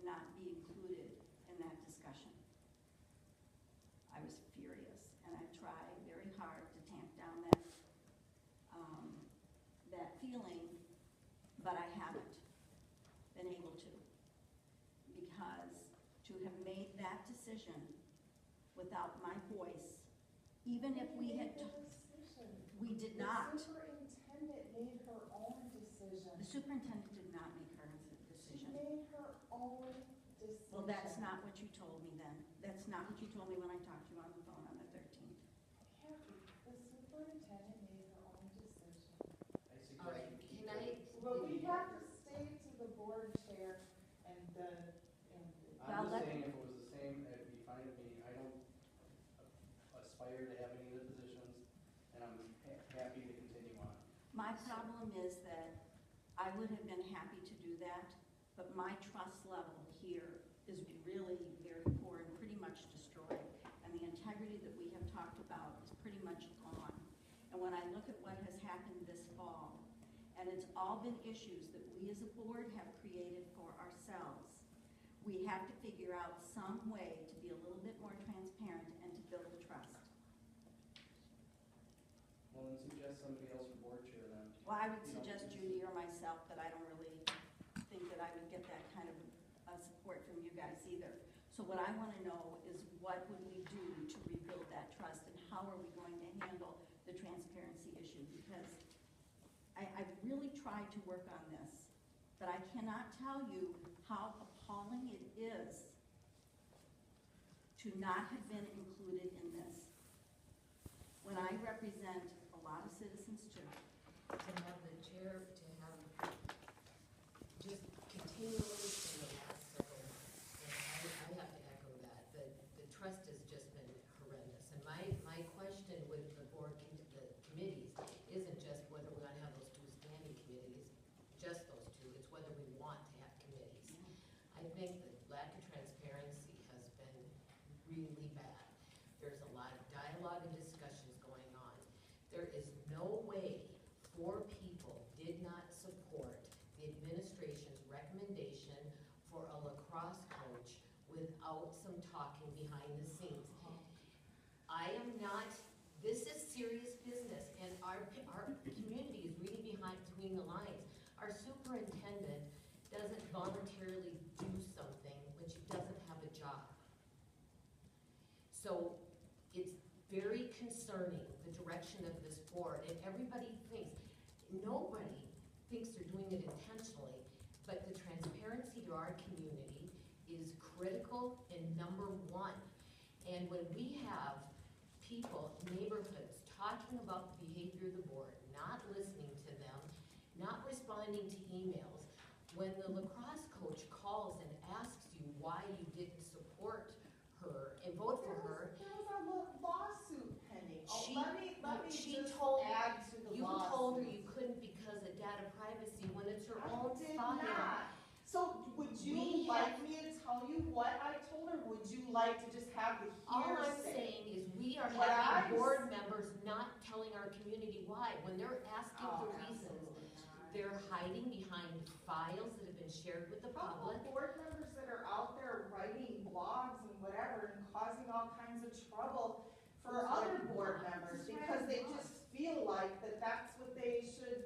not be included in that discussion. I was furious, and I tried very hard to tamp down that feeling, but I haven't been able to. Because to have made that decision without my voice, even if we had, we did not. The superintendent made her own decision. The superintendent did not make her decision. She made her own decision. Well, that's not what you told me then. That's not what you told me when I talked to you on the phone on the 13th. Kathy, the superintendent made her own decision. All right, can I? Well, we have to stay to the board chair and the. I'm just saying if it was the same, it'd be fine with me. I don't aspire to have any of the positions, and I'm happy to continue on. My problem is that I would have been happy to do that, but my trust level here is really very poor and pretty much destroyed. And the integrity that we have talked about is pretty much gone. And when I look at what has happened this fall, and it's all been issues that we as a board have created for ourselves, we have to figure out some way to be a little bit more transparent and to build the trust. Well, then suggest somebody else for board chair then. Well, I would suggest Judy or myself, but I don't really think that I would get that kind of support from you guys either. So what I want to know is what would we do to rebuild that trust, and how are we going to handle the transparency issue? Because I've really tried to work on this, but I cannot tell you how appalling it is to not have been included in this, when I represent a lot of citizens too. To have the chair, to have just continually in the last several months, and I have to echo that, the trust has just been horrendous. And my question with the board, the committees, isn't just whether we're gonna have those two standing committees, just those two, it's whether we want to have committees. I think the lack of transparency has been really bad. There's a lot of dialogue and discussions going on. There is no way 4 people did not support the administration's recommendation for a lacrosse coach without some talking behind the scenes. I am not, this is serious business, and our community is reading between the lines. Our superintendent doesn't voluntarily do something when she doesn't have a job. So it's very concerning, the direction of this board, and everybody thinks, nobody thinks they're doing it intentionally, but the transparency to our community is critical and #1. And when we have people, neighborhoods, talking about the behavior of the board, not listening to them, not responding to emails, when the lacrosse coach calls and asks you why you didn't support her and vote for her. There was a lawsuit pending. She, let me she just told, add to the you lawsuit. told her you couldn't because of data privacy when it's her own I did file. not. So would you like me to tell you what I told her? Would you like to just have the hearsay? All I'm saying is we are What having I- board members not telling our community why. When they're asking for reasons, absolutely not. they're hiding behind files that have been shared with the How public. about board members that are out there writing blogs and whatever and causing all kinds of trouble for other board members because they just feel like that's what they should,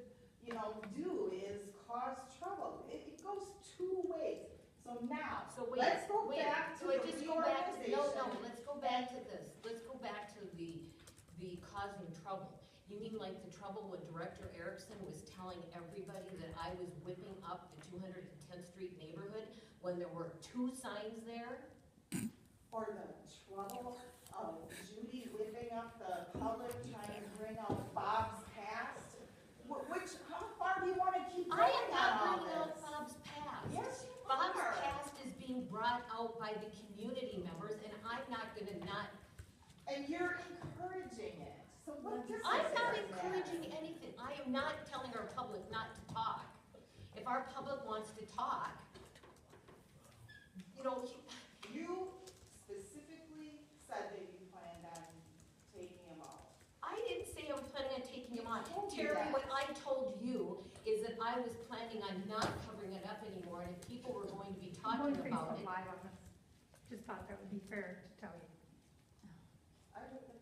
do is cause trouble. It goes 2 ways. So now, let's go back to the reorganization. Let's go back to this. Let's go back to the causing trouble. You mean like the trouble when Director Erickson was telling everybody that I was whipping up the 210th Street neighborhood when there were 2 signs there? Or the trouble of Judy whipping up the public trying to bring out Bob's past? How far do you want to keep going I am not on bringing all out this? Bob's past. Yes, you Bob's are. past is being brought out by the community members, and I'm not gonna not, And you're encouraging it. So what difference I'm not does that make? encouraging anything. I am not telling our public not to talk. If our public wants to talk, You specifically said that you planned on taking him out. I didn't say I was planning on taking him on. You told me Terry, that. what I told you is that I was planning on not covering it up anymore, and if people were going to be talking talking going about Facebook it. Live on this. Just thought that would be fair to tell you.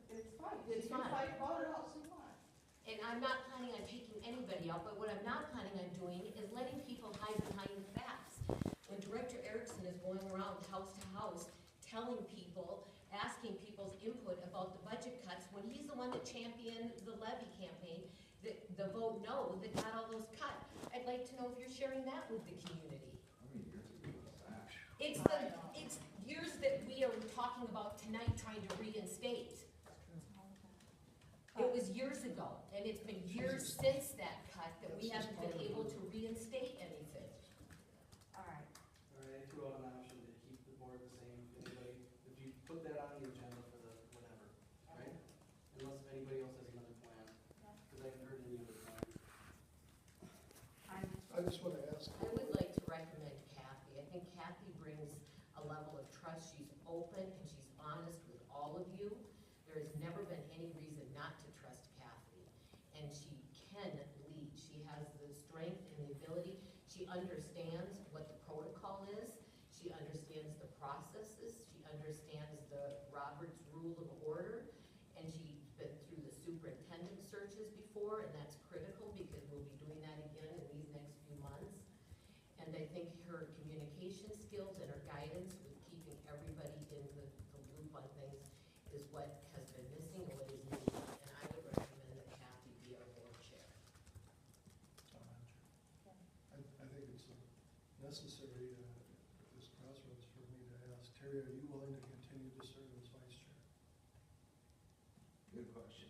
It's fine, It's she can fine. fight about it all she wants. And I'm not planning on taking anybody out, but what I'm not planning on doing is letting people hide behind the facts. When Director Erickson is going around house to house, telling people, asking people's input about the budget cuts, when he's the one that championed the levy campaign, the vote no, that got all those cut. I'd like to know if you're sharing that with the community. It's years that we are talking about tonight trying to reinstate. It was years ago, and it's been years since that cut that we haven't been able to reinstate anything. All right. All right, I threw out an option to keep the board the same, if you put that on the agenda for the whatever, right? Unless anybody else has another plan, because I haven't heard any other plan. I just want to ask. I would like to recommend Kathy. I think Kathy brings a level of trust. She's open and she's honest with all of you. There has never been any reason not to trust Kathy. And she can lead. She has the strength and the ability. She understands what the protocol is. She understands the processes. She understands the Roberts Rule of Order. And she's been through the superintendent searches before, and that's critical because we'll be doing that again in these next few months. And I think her communication skills and her guidance with keeping everybody in the loop on things is what has been missing and what is needed. And I would recommend that Kathy be our board chair. I think it's necessary at this crossroads for me to ask, Terry, are you willing to continue to serve as vice chair? Good question.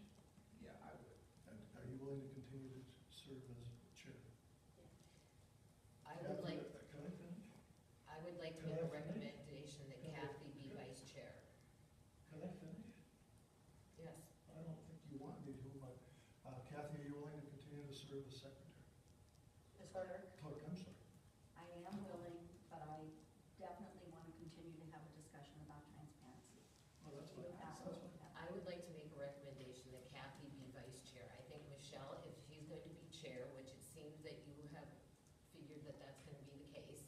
Yeah, I would. And are you willing to continue to serve as chair? I would like, Can I finish? I would like to Can make I a finish? recommendation that Can I- Kathy be vice chair. Can I finish? Yes. I don't think you want me to, but Kathy, are you willing to continue to serve as secretary? Clerk, I'm sorry. I am willing, but I definitely want to continue to have a discussion about transparency. Oh, that's fine. With that, That's fine. I would like to make a recommendation that Kathy be vice chair. I think Michelle, if she's going to be chair, which it seems that you have figured that that's going to be the case,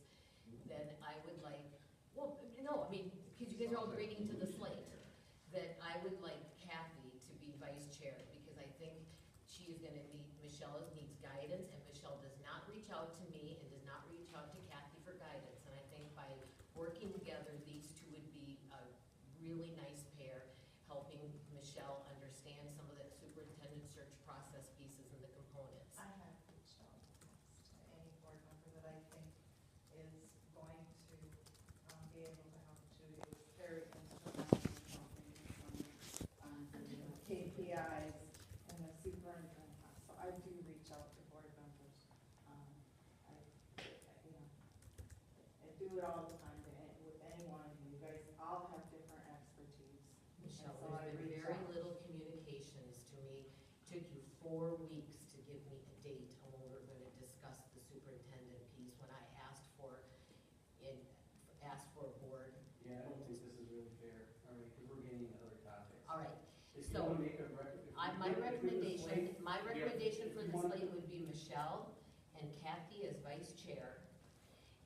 then I would like, well, no, I mean, because you guys are all agreeing to the slate, that I would like Kathy to be vice chair, because I think she is going to need, Michelle needs guidance, and Michelle does not reach out to me and does not reach out to Kathy for guidance. And I think by working together, these two would be a really nice pair, helping Michelle understand some of the superintendent search process pieces and the components. I have reached out to any board member that I think is going to be able to help Judy. It was very instrumental in helping the KPIs and the superintendent. So I do reach out to board members. I do it all the time with any one of you. You guys all have different expertise. Michelle, And so I there's been reached very out. little communications to me. Took you 4 weeks to give me a date on when we were going to discuss the superintendent piece, when I asked for a board. Yeah, I don't think this is really fair, all right, because we're getting into other topics. All right, If you so want to make a my recommendation for if you the want- slate would be Michelle and Kathy as vice chair,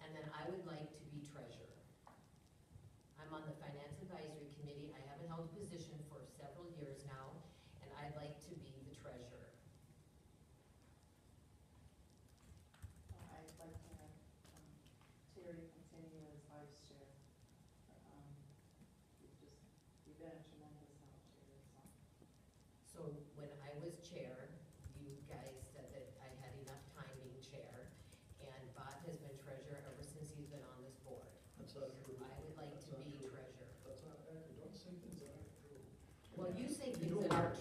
and then I would like to be treasurer. I'm on the finance advisory committee. I haven't held a position for several years now, and I'd like to be the treasurer. I'd like to have Terry continue as vice chair. You've been a tremendous help, Terry, so. So when I was chair, you guys said that I had enough time being chair, and Bob has been treasurer ever since he's been on this board. That's not true. I would like That's to not be true. treasurer. That's not accurate. Don't say things that aren't true. Well, you say You things don't that are want-